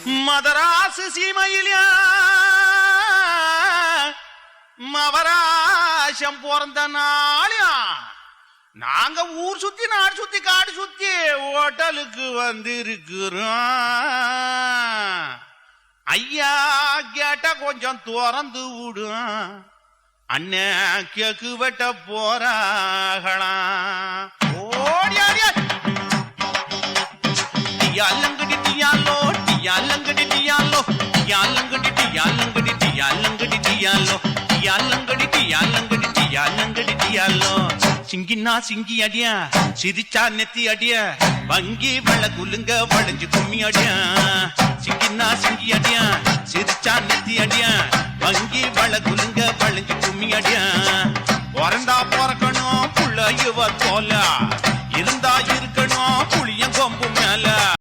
மதராசு சீமையில மவராசம் பிறந்த நாளியா நாங்க ஊர் சுத்தி நாடு சுத்தி காடு சுத்தி ஹோட்டலுக்கு வந்திருக்கிறோம். ஐயா கேட்டா கொஞ்சம் திறந்து விடும். அண்ணன் கேக்கு வெட்ட போறாகலாம். ஓடியாடியா டியாலங்கடி டியாலோ டியாலங்கடி டியாலோ டியாலங்கடி டியாலங்கடி டியாலங்கடி டியாலோ டியாலங்கடி டியாலங்கடி டியாலங்கடி டியாலோ. சிங்கினா சிங்கி அடியா சிரிச்சா நெத்தி அடியா வங்கி வள குலுங்க வளைஞ்சு கும்மி அடியா. சிங்கினா சிங்கி அடியா சிரிச்சா நெத்தி அடியா வங்கி வள குலுங்க வளைஞ்சு கும்மி அடியா. பிறந்தா பிறக்கணும் புள்ள இவ தோல